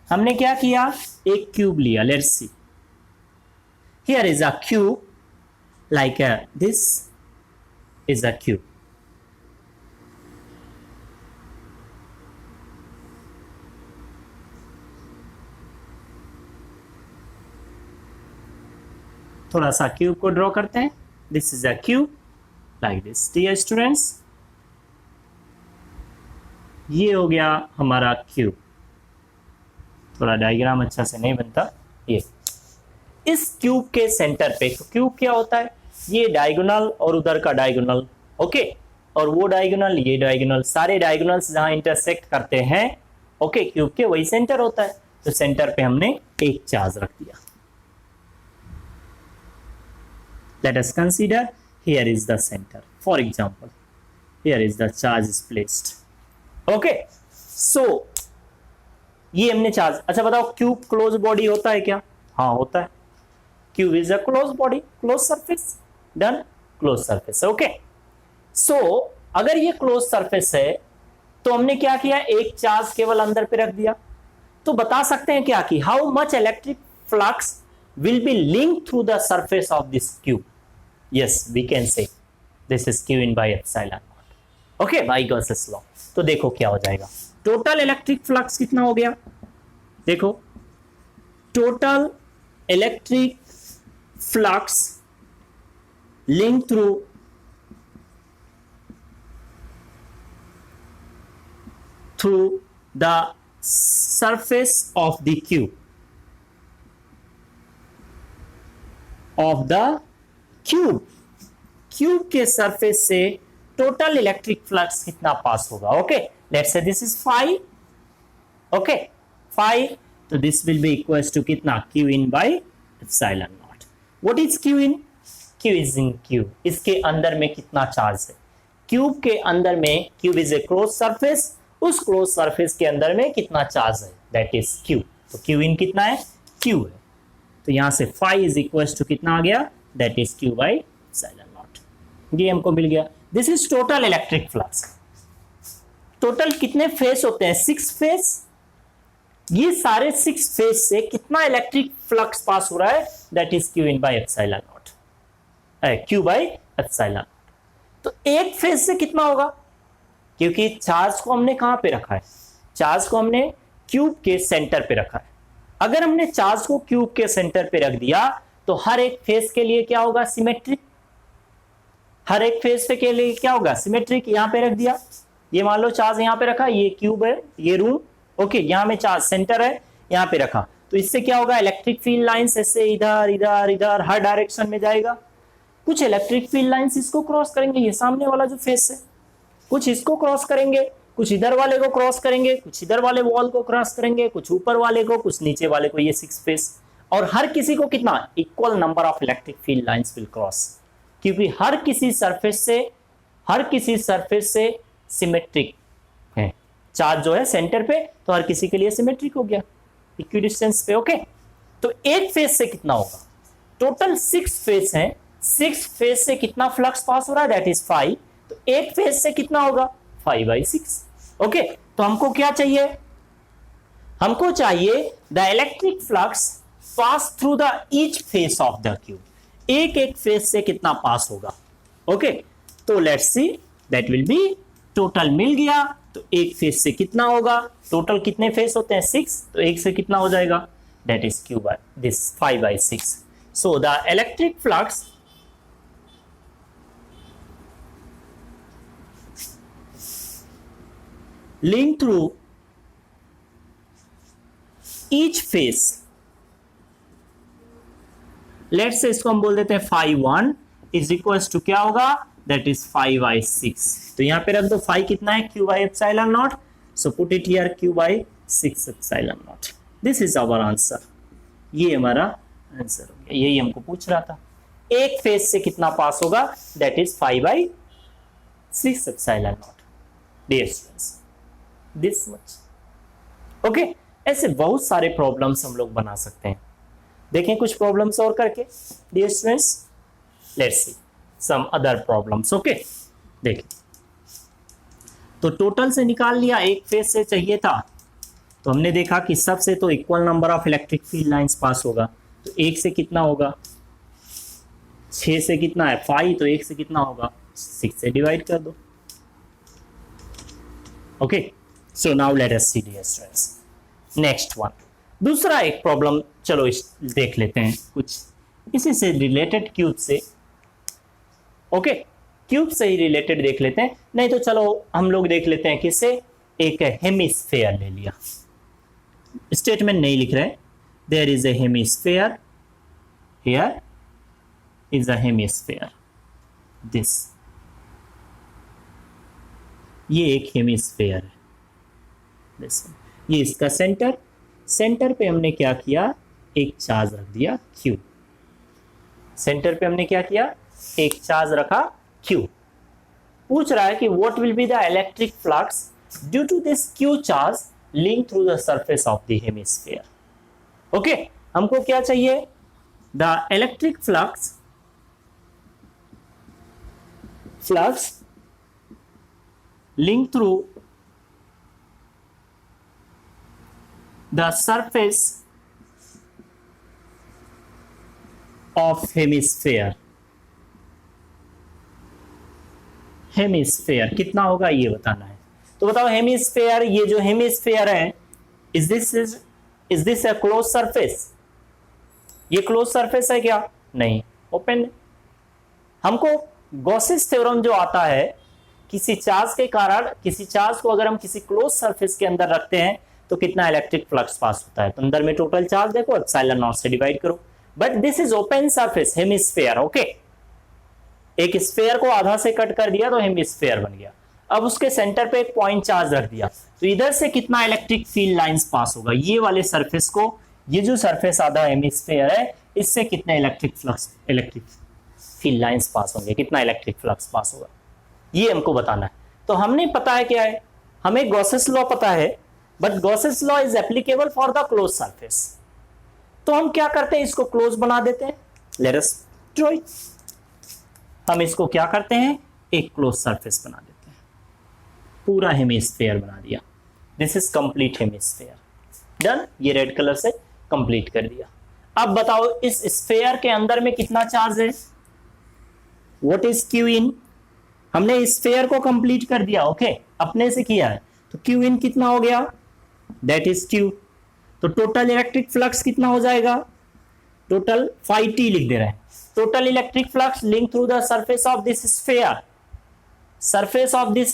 हमने क्या किया, एक क्यूब लिया, let's see, here is a cube, like this is a cube, थोड़ा सा क्यूब को ड्रॉ करते हैं। This is a cube like this. Dear students, ये हो गया हमारा क्यूब, थोड़ा डायग्राम अच्छा से नहीं बनता, ये इस क्यूब के सेंटर पे, तो क्यूब क्या होता है, ये डायगोनल और उधर का डायगोनल, ओके, और वो डायगोनल, ये डायगोनल, सारे डायगोनल्स जहां इंटरसेक्ट करते हैं, ओके, क्यूब के वही सेंटर होता है। तो सेंटर पे हमने एक चार्ज रख दिया। Let us consider here is the centre, for example here is the charge is placed, okay. So ये हमने चार्ज, अच्छा बताओ, क्यूब क्लोज बॉडी होता है क्या? हाँ होता है। Cube is a closed body, closed surface, done, closed surface, okay. So अगर ये closed surface है तो हमने क्या किया, एक चार्ज केवल अंदर पे रख दिया, तो बता सकते हैं क्या कि how much electric flux will be linked through the surface of this cube? Yes, we can say this is Q in by epsilon naught, okay, by Gauss's law। तो देखो क्या हो जाएगा, टोटल इलेक्ट्रिक फ्लक्स कितना हो गया, देखो, total electric flux linked through the surface of the cube, cube के सरफेस से टोटल इलेक्ट्रिक फ्लक्स कितना पास होगा, okay. Let's say this is 5, okay, 5, तो this will be equals to कितना, Q in by epsilon naught। What is Q in? Q is in Q, इसके अंदर में कितना चार्ज है, क्यूब के अंदर में, cube is a close surface, उस क्लोज सरफेस के अंदर में कितना चार्ज है, दैट इज Q। तो Q in कितना है, Q है, तो यहां से 5 इज इक्वल्स टू कितना आ गया, that is Q by epsilon naught, ये हमको मिल गया। This is total electric flux. Total कितने फेस होते हैं, 6 फेस, ये सारे 6 फेज से कितना इलेक्ट्रिक फ्लक्स पास हो रहा है, that is Q in by epsilon naught, Q by epsilon naught। तो एक फेज से कितना होगा, क्योंकि चार्ज को हमने कहां पे रखा है, चार्ज को हमने क्यूब के सेंटर पे रखा है। अगर हमने चार्ज को क्यूब के सेंटर पे रख दिया तो हर एक फेज के लिए क्या होगा, सिमेट्रिक, हर एक फेज के लिए क्या होगा, सिमेट्रिक। यहां पे रख दिया, ये मान लो चार्ज यहां पे रखा, ये क्यूब है, ये रूम, ओके, यहां में चार्ज सेंटर है, यहां पे रखा, तो इससे क्या होगा, इलेक्ट्रिक फील्ड लाइंस ऐसे इधर इधर इधर हर डायरेक्शन में जाएगा। कुछ इलेक्ट्रिक फील्ड लाइंस इसको क्रॉस करेंगे, ये सामने वाला जो फेस है, कुछ इसको क्रॉस करेंगे, कुछ इधर वाले को क्रॉस करेंगे, कुछ इधर वाले वॉल को क्रॉस करेंगे, कुछ ऊपर वाले को, कुछ नीचे वाले को, ये 6 फेस। और हर किसी को कितना, equal number of electric field lines will cross, क्योंकि हर किसी सरफेस से सिमेट्रिक है चार्ज जो है सेंटर पे, तो हर किसी के लिए सिमेट्रिक हो गया इक्विडिस्टेंस पे। ओके, तो एक फेस से कितना होगा, टोटल 6 फेस हैं, 6 फेस से कितना फ्लक्स पास हो रहा है, दैट इज 5। तो एक फेस से कितना होगा, 5/6। ओके, तो हमको क्या चाहिए, हमको चाहिए the electric flux pass through the each face of the cube, एक एक फेस से कितना पास होगा। ओके, तो let's see, that will be, total मिल गया, तो एक फेस से कितना होगा, टोटल कितने फेस होते हैं 6, तो एक से कितना हो जाएगा, दैट is q by this 5/6। so the electric flux linked through each phase, let's say इसको हम बोल देते हैं 5/1 इज इक्वल्स टू क्या होगा, दैट इज 5/6। तो यहां पे रख दो 5 कितना है, q by epsilon naught, so put it here q by 6 epsilon naught। This is our answer, ये हमारा आंसर हो गया, यही हमको पूछ रहा था। एक फेज से कितना पास होगा, that is 5/6 epsilon naught। Dear students, this much. Okay, ऐसे बहुत सारे प्रॉब्लम्स हम लोग बना सकते हैं। देखें कुछ प्रॉब्लम्स और करके, dear students, let's see some other problems. Okay, देखिए, तो टोटल से निकाल लिया, एक फेज से चाहिए था, तो हमने देखा कि सबसे तो equal number of electric field lines pass होगा, तो एक से कितना होगा, 6 से कितना है 5, तो एक से कितना होगा, 6 से डिवाइड कर दो। Okay, so now let us see dear students next one, दूसरा एक प्रॉब्लम, चलो इस देख लेते हैं कुछ इसी से रिलेटेड, क्यूब से। ओके, क्यूब से ही रिलेटेड देख लेते हैं, नहीं तो चलो हम लोग देख लेते हैं किससे, एक हेमिस्फेयर ले लिया, स्टेटमेंट नहीं लिख रहे, there is a hemisphere, here is a hemisphere, this, ये एक हेमिस्फेयर है, दिस, ये इसका सेंटर पे हमने क्या किया, एक चार्ज रख दिया Q, सेंटर पे हमने क्या किया, एक चार्ज रखा Q। पूछ रहा है कि what will be the electric flux due to this Q charge link through the surface of the hemisphere. Okay, हमको क्या चाहिए, the electric flux link through the surface of hemisphere कितना होगा ये बताना है। तो बताओ हेमिस्फेयर, ये जो हेमिस्फेयर है, is this a close surface, ये क्लोज सरफेस है क्या, नहीं, ओपन। हमको गॉसेस थ्योरम जो आता है, किसी चार्ज के कारण, किसी चार्ज को अगर हम किसी क्लोज सरफेस के अंदर रखते हैं तो कितना इलेक्ट्रिक फ्लक्स पास होता है, तो अंदर में टोटल चार्ज देखो, एप्सिलॉन नॉट से डिवाइड करो, but this is open surface, hemisphere. Okay, एक स्फेयर को आधा से कट कर दिया तो हेमिस्फेयर बन गया। अब उसके सेंटर पे एक पॉइंट चार्ज रख दिया, तो इधर से कितना इलेक्ट्रिक फील्ड लाइंस पास होगा, ये वाले सरफेस को, ये जो सरफेस आधा हेमिस्फेयर है, इससे कितने इलेक्ट्रिक फील्ड लाइंस पास होंगे, कितना इलेक्ट्रिक फ्लक्स पास होगा, ये हमको बताना है। तो हमने पता है क्या है, हमें गॉसेस लॉ पता है, but Gauss's law is applicable for the close surface. तो हम क्या करते हैं, इसको क्लोज बना देते हैं, लेट अस ड्रॉ इट। हम इसको क्या करते हैं, एक क्लोज सरफेस बना देते हैं, पूरा हेमिस्फेयर बना दिया, this is complete hemisphere, done. ये रेड कलर से कंप्लीट कर दिया। अब बताओ इस स्फेयर के अंदर में कितना चार्ज है, व्हाट इज क्यू इन, हमने स्फेयर को कंप्लीट कर दिया, ओके, अपने से किया है, तो क्यू इन कितना हो गया, दैट इज क्यू। तो टोटल इलेक्ट्रिक फ्लक्स कितना हो जाएगा, टोटल phi t लिख दे रहे हैं, total electric flux link through the surface of this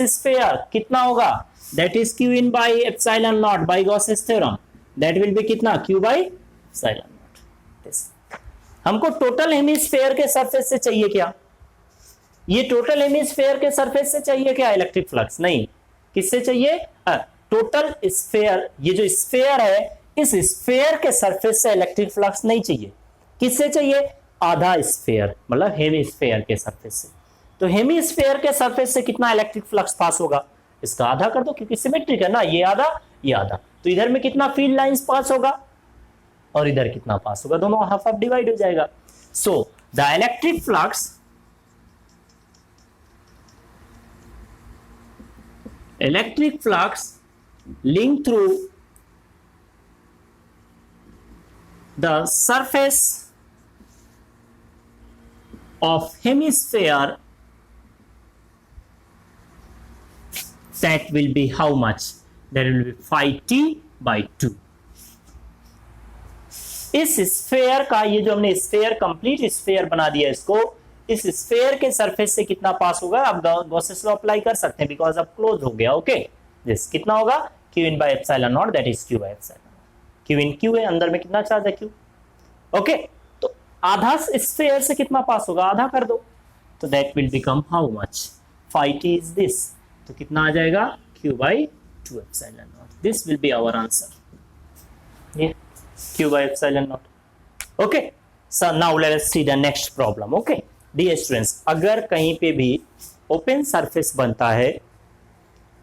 sphere, कितना होगा, that is q in by epsilon naught by Gauss's theorem, that will B कितना, q by epsilon naught this. हमको total hemisphere के surface से चाहिए क्या? ये total hemisphere के सरफेस से चाहिए क्या इलेक्ट्रिक फ्लक्स? नहीं, किससे चाहिए? टोटल स्फेयर, ये जो स्फेयर है इस स्फेयर के सरफेस से इलेक्ट्रिक फ्लक्स नहीं चाहिए। किससे चाहिए? आधा स्फेयर, मतलब हेमिस्फेयर के सरफेस से। तो हेमिस्फेयर के सरफेस से कितना इलेक्ट्रिक फ्लक्स पास होगा? इसका आधा कर दो, क्योंकि सिमेट्रिक है ना, ये आधा ये आधा। तो इधर में कितना फील्ड लाइंस पास होगा और इधर कितना पास होगा, दोनों हाफ हाफ डिवाइड हो जाएगा। So the electric flux linked through the surface of hemisphere, that will be how much? That will be phi t by 2। इस स्फेयर का, ये जो हमने स्फेयर कंप्लीट स्फेयर बना दिया इसको, इस स्फेयर के सरफेस से कितना पास होगा? आप गॉसेस लॉ अप्लाई कर सकते हैं, बिकॉज अब क्लोज हो गया। ओके, दिस कितना होगा? Q in by epsilon naught, that इज Q by epsilon. Q in Q है, अंदर में कितना चार्ज है? क्यू। ओके, तो आधा स्फेयर से कितना पास होगा? आधा कर दो, तो that will become how much? Phi t is this, तो कितना आ जाएगा? Q by 2 epsilon naught. This will be our answer, ये Q by epsilon naught. Okay, so now let us see the next problem. Okay dear students, अगर कहीं पे भी open surface बनता है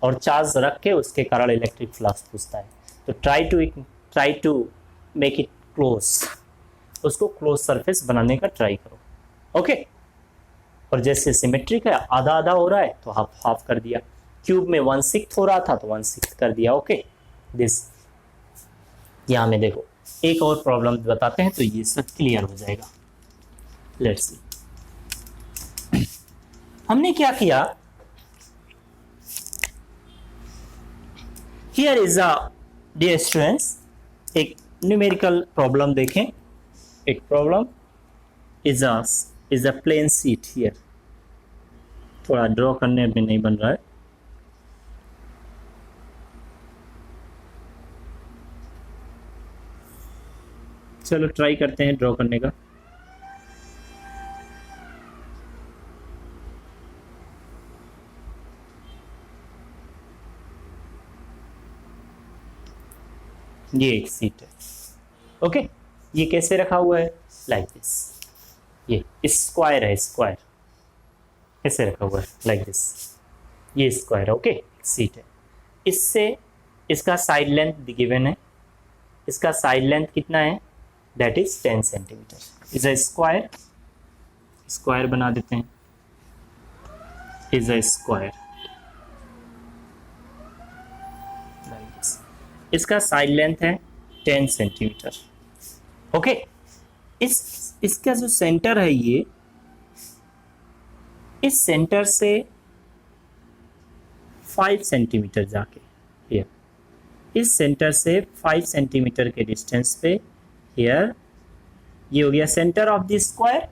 और चार्ज रख के उसके कारण इलेक्ट्रिक फ्लक्स पूछता है, तो try to make it close, उसको क्लोज सरफेस बनाने का ट्राई करो। ओके, और जैसे सिमेट्रिक है, आधा आधा हो रहा है तो हाफ हाफ कर दिया। क्यूब में 1/6 हो रहा था तो 1/6 कर दिया। ओके, दिस यहां में देखो एक और प्रॉब्लम बताते हैं तो ये सब क्लियर हो जाएगा। लेट्स सी, हमने क्या किया, here is a dear students एक न्यूमेरिकल प्रॉब्लम देखें। एक problem is a plane sheet here, थोड़ा ड्रॉ करने में नहीं बन रहा है। चलो ट्राई करते हैं ड्रॉ करने का। ये एक सीट है। ओके, ये कैसे रखा हुआ है? लाइक दिस, ये स्क्वायर है, स्क्वायर कैसे रखा हुआ है? लाइक दिस, ये स्क्वायर है। ओके, सीट है। इससे इसका साइड लेंथ गिवन है, इसका साइड लेंथ कितना है? That is 10 centimetre. Is a square, square बना देते हैं, इज अ स्क्वायर। इसका साइड लेंथ है 10 सेंटीमीटर। ओके, इसका जो सेंटर है, ये इस सेंटर से 5 सेंटीमीटर जाके हियर, इस सेंटर से 5 सेंटीमीटर के डिस्टेंस पे हियर, ये हो गया सेंटर ऑफ द स्क्वायर।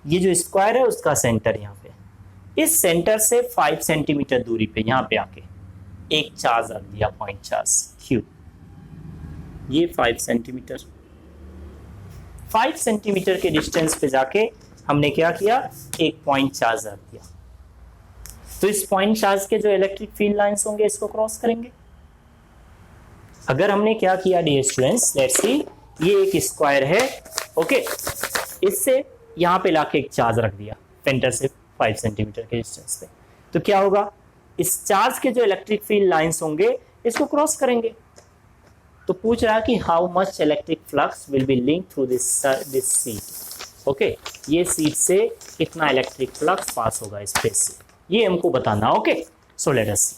ये जो स्क्वायर है उसका सेंटर यहाँ पे, इस सेंटर से 5 सेंटीमीटर दूरी पे यहाँ पे आके एक चार्ज रख दिया, पॉइंट चार्ज क्यू। ये 5 सेंटीमीटर, 5 सेंटीमीटर के डिस्टेंस पे जाके हमने क्या किया? एक पॉइंट चार्ज रख दिया। तो इस पॉइंट चार्ज के जो इलेक्ट्रिक फील्ड लाइंस होंगे इसको क्रॉस करेंगे। अगर हमने क्या किया डियर स्टूडेंट्स, लेट्स सी, ये एक स्क्वायर है। ओके, इससे यहाँ पे लाके एक चार्ज रख दिया सेंटर से 5 सेंटीमीटर के डिस्टेंस पे, तो क्या होगा? इस चार्ज के जो इलेक्ट्रिक फील्ड लाइंस होंगे इसको क्रॉस करेंगे। तो पूछ रहा है कि how much electric flux will be link through this seat. Okay, ये सीट से कितना इलेक्ट्रिक फ्लक्स पास होगा स्पेस से, ये हमको बताना। Okay, so let us see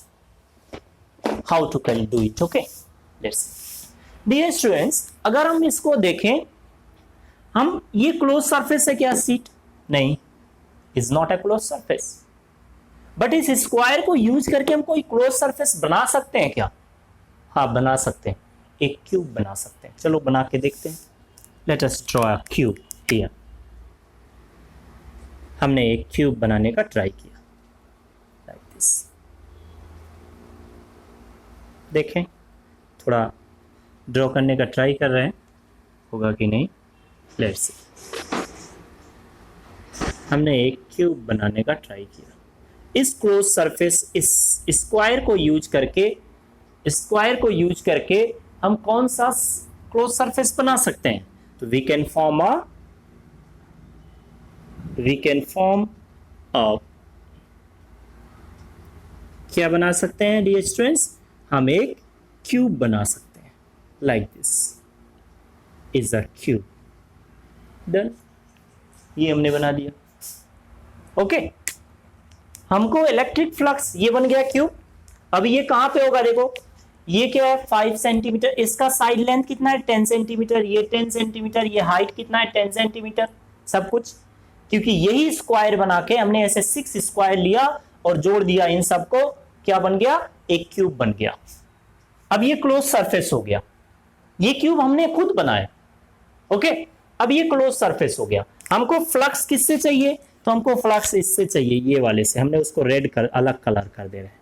how to can do it. Okay, let's see dear students, अगर हम इसको देखें, हम ये क्लोज सरफेस है क्या सीट? नहीं, is not a close surface, but इस स्क्वायर को यूज करके हम कोई क्लोज सरफेस बना सकते हैं क्या? हाँ, बना सकते हैं, एक क्यूब बना सकते हैं। चलो बना के देखते हैं। Late us draw a cube here. हमने एक क्यूब बनाने का ट्राई किया, लाइक दिस। देखें, थोड़ा ड्रॉ करने का ट्राई कर रहे हैं, होगा कि नहीं, लेट्स सी। हमने एक क्यूब बनाने का ट्राई किया। इस क्लोज सरफेस, इस स्क्वायर को यूज करके हम कौन सा क्लोज सरफेस बना सकते हैं? तो वी कैन फॉर्म अ क्या बना सकते हैं डियर स्टूडेंट्स? हम एक क्यूब बना सकते हैं, like this is a cube. Done, ये हमने बना दिया। ओके, हमको इलेक्ट्रिक फ्लक्स, ये बन गया क्यूब। अब ये कहां पे होगा? देखो ये क्या है, 5 सेंटीमीटर, इसका साइड लेंथ कितना है? 10 सेंटीमीटर, ये 10 सेंटीमीटर, ये हाइट कितना है? 10 सेंटीमीटर, सब कुछ। क्योंकि यही स्क्वायर बना के हमने ऐसे 6 स्क्वायर लिया और जोड़ दिया इन सबको, क्या बन गया? एक क्यूब बन गया। अब ये क्लोज सरफेस हो गया, ये क्यूब हमने खुद बनाया। ओके, अब ये क्लोज सरफेस हो गया। हमको फ्लक्स किससे चाहिए? तो हमको फ्लक्स इससे चाहिए, ये वाले से। हमने उसको रेड कर, अलग कलर कर दे रहे हैं।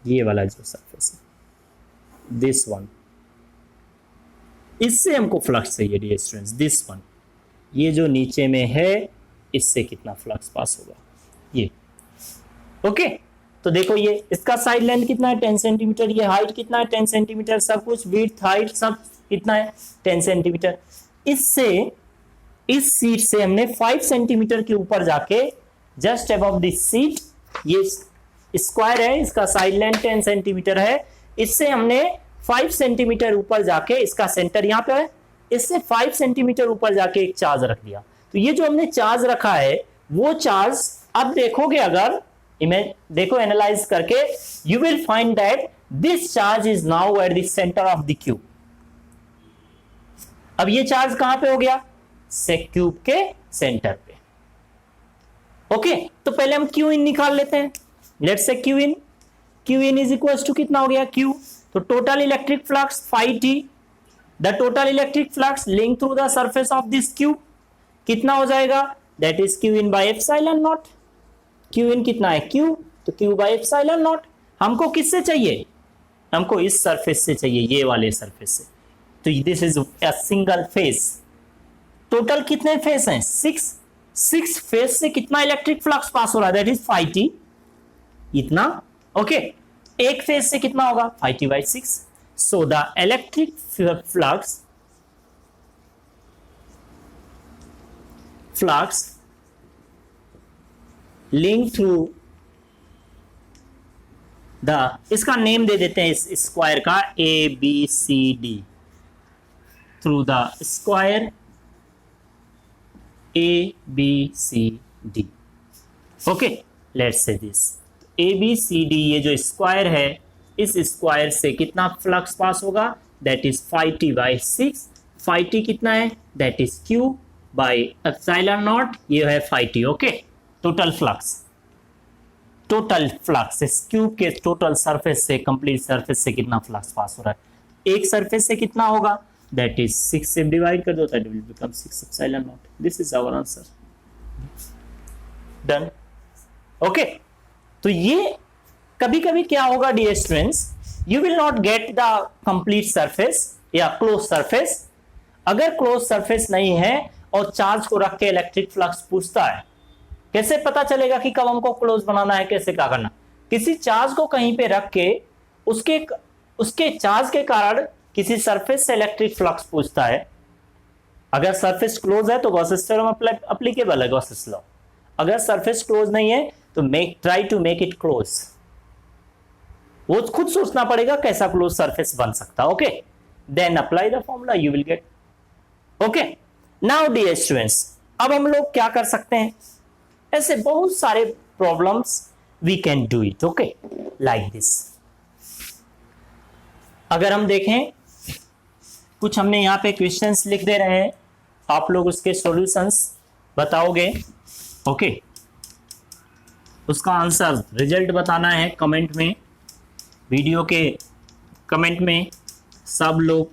ये वाला जो सरफेस है, दिस वन, इससे हमको फ्लक्स चाहिए डियर स्टूडेंट्स, दिस वन। ये जो नीचे में है, इससे कितना फ्लक्स पास होगा, ये। ओके, तो देखो ये इसका साइड लेंथ कितना है? 10 सेंटीमीटर, ये हाइट कितना है? 10 सेंटीमीटर, सब कुछ, विड्थ, हाइट सब कितना है? 10 सेंटीमीटर। इससे, इस सीट से हमने 5 सेंटीमीटर के ऊपर जाके, जस्ट अबव दिस सीट, ये स्क्वायर है, इसका साइड लेंथ 10 सेंटीमीटर है, इससे हमने 5 सेंटीमीटर ऊपर जाके, इसका सेंटर यहां पे है, इससे 5 सेंटीमीटर ऊपर जाके एक चार्ज रख दिया। तो ये जो हमने चार्ज रखा है, वो चार्ज अब देखोगे, अगर इमेज देखो एनालाइज करके, you will find that this charge is now at the centre of the cube. अब ये चार्ज कहां पे हो गया? से क्यूब के सेंटर पे। ओके, तो पहले हम क्यू इन निकाल लेते हैं। Let's say Q in is equal to कितना हो गया? क्यू, तो total electric flux phi t, the total electric flux link through the surface of this cube कितना हो जाएगा? दैट इज Q in by epsilon naught. Q in कितना है? क्यू, तो क्यू बाई एप्सिलॉन नॉट। हमको किससे चाहिए? हमको इस सरफेस से चाहिए, ये वाले सरफेस से। तो this is a single phase. Total कितने फेस हैं? 6 फेस से कितना इलेक्ट्रिक फ्लक्स पास हो रहा है? दैट इज phi t, इतना। ओके, एक फेस से कितना होगा? phi t by 6। So the electric flux link through the, इसका नेम दे देते हैं इस स्क्वायर का, ABCD, through the square ABCD। Okay, let's say this ABCD, ये जो स्क्वायर है, इस स्क्वायर से कितना फ्लक्स पास होगा? That is phi t by 6। phi t कितना है? That is q by epsilon not, ये है phi t। Okay, total flux इस क्यूब के टोटल सरफेस से, कंप्लीट सरफेस से कितना फ्लक्स पास हो रहा है? एक सरफेस से कितना होगा? दैट इज 6 से डिवाइड कर दो, that will become 6 epsilon naught. This is our answer. Done. Okay, तो ये कभी कभी क्या होगा dear students, you will not get the complete surface या क्लोज सरफेस। अगर क्लोज सरफेस नहीं है और चार्ज को रख के इलेक्ट्रिक फ्लक्स पूछता है, कैसे पता चलेगा कि कब हमको क्लोज बनाना है, कैसे क्या करना? किसी चार्ज को कहीं पे रख के उसके चार्ज के कारण किसी सरफेस से इलेक्ट्रिक फ्लक्स पूछता है। अगर सरफेस क्लोज है तो गॉसेस थ्योरम अप्लीकेबल है, गॉसेस लॉ। अगर सरफेस क्लोज नहीं है तो try to make it close. वो खुद सोचना पड़ेगा कैसा क्लोज सरफेस बन सकता है। Okay, then apply the formula, you will get. Okay, now dear students, अब हम लोग क्या कर सकते हैं? ऐसे बहुत सारे problems we can do it. Okay, like this. अगर हम देखें, कुछ हमने यहाँ पे क्वेश्चंस लिख दे रहे हैं, आप लोग उसके सॉल्यूशंस बताओगे। ओके, उसका आंसर, रिजल्ट बताना है कमेंट में, वीडियो के कमेंट में सब लोग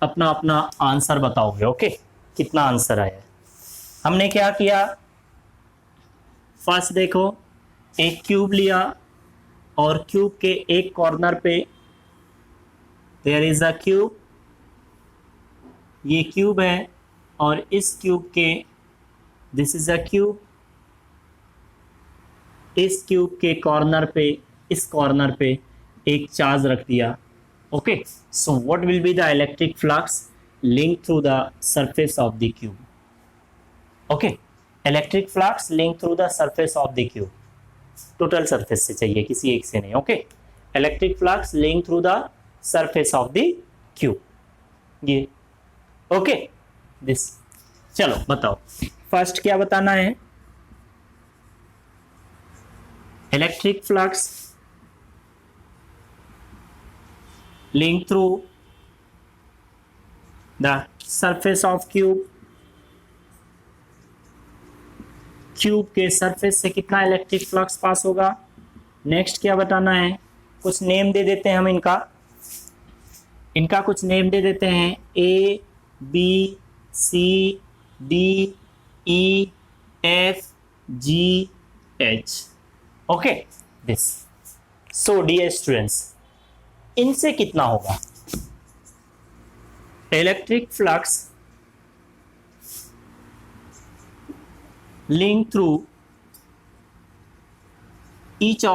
अपना अपना आंसर बताओगे। ओके, कितना आंसर आया है। हमने क्या किया? फर्स्ट देखो, एक क्यूब लिया और क्यूब के एक कॉर्नर पे देयर इज अ क्यूब, ये क्यूब है और इस क्यूब के, दिस इज अ क्यूब, इस क्यूब के कॉर्नर पे, इस कॉर्नर पे एक चार्ज रख दिया। Okay, so what will be the electric flux link through the surface of the cube. Okay, electric flux link through the surface of the cube, total surface से चाहिए, किसी एक से नहीं। Okay, electric flux link through the surface of the cube, ये okay this. चलो बताओ first क्या बताना है। Electric flux link through the surface of cube, cube के सरफेस से कितना इलेक्ट्रिक फ्लक्स पास होगा। नेक्स्ट क्या बताना है, कुछ नेम दे देते हैं हम इनका कुछ नेम दे देते हैं, A B C D E F G H. Okay this. So dear students, इनसे कितना होगा electric flux link through each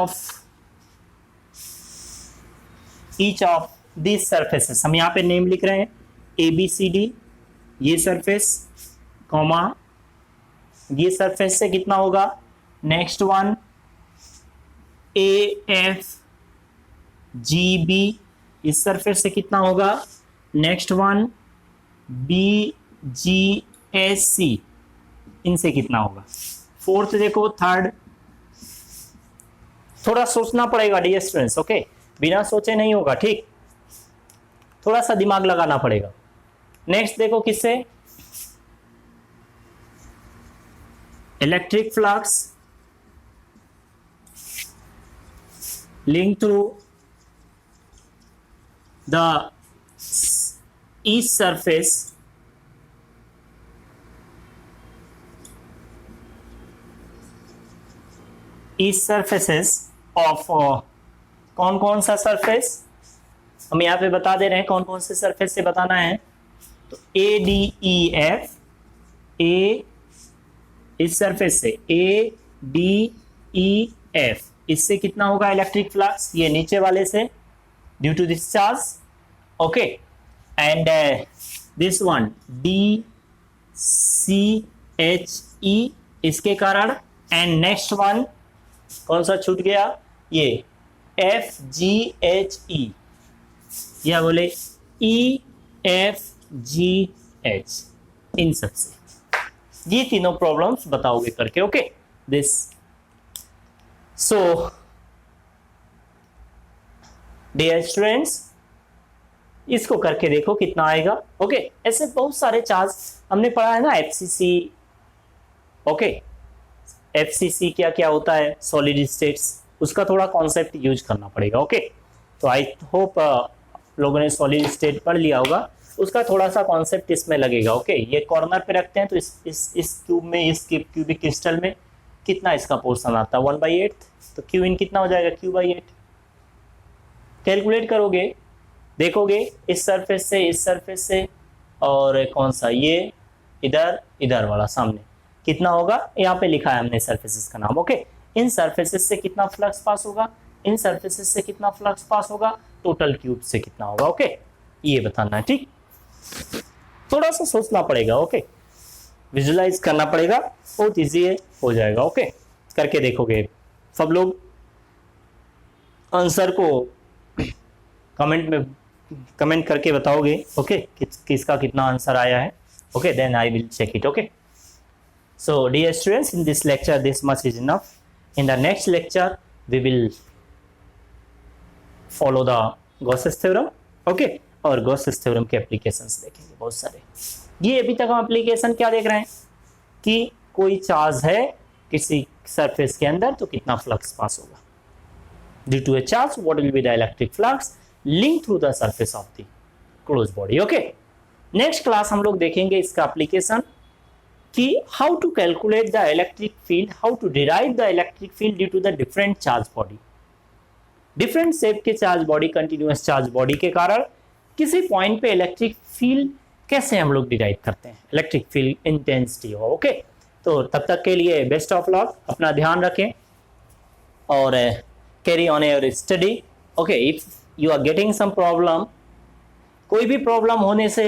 of these surfaces। हम यहाँ पे नेम लिख रहे हैं ए बी सी डी, ये सरफेस कॉमा ये सरफेस से कितना होगा। Next one A F G B, इस सरफेस से कितना होगा। Next one B G S C, इनसे कितना होगा। फोर्थ देखो, थर्ड, थोड़ा सोचना पड़ेगा डियर स्टूडेंट्स। ओके, बिना सोचे नहीं होगा, ठीक, थोड़ा सा दिमाग लगाना पड़ेगा। नेक्स्ट देखो किससे, electric flux link through the each surface इस सरफेसेस ऑफ कौन कौन सा सरफेस, हम यहाँ पे बता दे रहे हैं कौन कौन से सरफेस से बताना है। तो ए डी ई एफ, ए इस सरफेस से ए डी ई एफ, इससे कितना होगा इलेक्ट्रिक फ्लक्स, ये नीचे वाले से due to this charge. Okay, and this one D C H E, इसके कारण। एंड नेक्स्ट वन कौन सा छूट गया, ये एफ जी एच ई, या बोले ई एफ जी एच, इन सबसे ये तीनों प्रॉब्लम्स बताओगे करके। Okay this. So dear students, इसको करके देखो कितना आएगा। ओके, ऐसे बहुत सारे चार्ज हमने पढ़ा है ना, एफसीसी। ओके, एफसीसी क्या क्या होता है, सॉलिड स्टेट्स, उसका थोड़ा कॉन्सेप्ट यूज करना पड़ेगा। ओके, तो आई होप लोगों ने सॉलिड स्टेट पढ़ लिया होगा, उसका थोड़ा सा कॉन्सेप्ट इसमें लगेगा। ओके, ये कॉर्नर पे रखते हैं तो इस क्यूब में, इस क्यूबिक क्रिस्टल में कितना इसका पोर्शन आता है 1/8, तो क्यू इन कितना हो जाएगा Q/8। कैलकुलेट करोगे, देखोगे इस सरफेस से और कौन सा, ये इधर वाला सामने कितना होगा, यहाँ पे लिखा है हमने सरफेसेस का नाम। ओके, इन सरफेसेस से कितना फ्लक्स पास होगा, इन सरफेसेस से कितना फ्लक्स पास होगा, टोटल क्यूब से कितना होगा। ओके, ये बताना है, ठीक, थोड़ा सा सोचना पड़ेगा। ओके, विजुलाइज करना पड़ेगा, बहुत इजी है, हो जाएगा। ओके, करके देखोगे, सब लोग आंसर को कमेंट करके बताओगे। ओके, किसका कितना आंसर आया है। Okay, then I will check it. Okay, so dear students, in this lecture this much is enough. In the next lecture we will follow the Gauss's theorem. Okay, और Gauss's theorem के applications देखेंगे बहुत सारे। ये अभी तक हम application क्या देख रहे हैं कि कोई चार्ज है किसी सरफेस के अंदर तो कितना फ्लक्स पास होगा। Due to a charge, what will be the electric flux linked through the surface of the closed body. Okay, next class हम लोग देखेंगे इसका application कि how to calculate the electric field, how to derive the electric field due to the different charge body. Different shape के charge body, continuous charge body के कारण किसी point पे इलेक्ट्रिक फील्ड कैसे हम लोग डिराइव करते हैं इलेक्ट्रिक फील्ड इंटेंसिटी हो। ओके, तो तब तक के लिए बेस्ट ऑफ लक, अपना ध्यान रखें और carry on your study. Okay, if you are getting some problem, कोई भी प्रॉब्लम होने से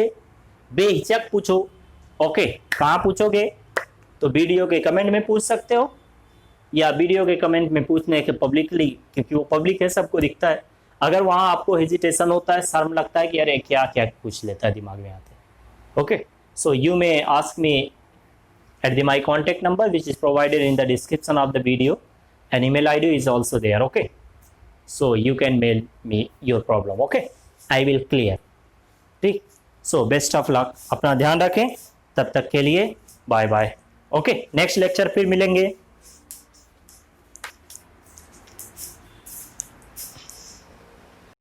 बेहिचक पूछो। ओके, कहाँ पूछोगे? तो वीडियो के कमेंट में पूछ सकते हो, या वीडियो के कमेंट में पूछने के पब्लिकली, क्योंकि वो पब्लिक है, सबको दिखता है। अगर वहाँ आपको हेजिटेशन होता है, शर्म लगता है कि अरे क्या क्या पूछ लेता है, दिमाग में आते हैं। Okay, so you may ask me at my contact number which is provided in the description of the video, and email id is also there. Okay, so you can mail me your problem. Okay, I will clear. ठीक, so best of luck, अपना ध्यान रखें, तब तक के लिए bye bye. Okay, next lecture फिर मिलेंगे।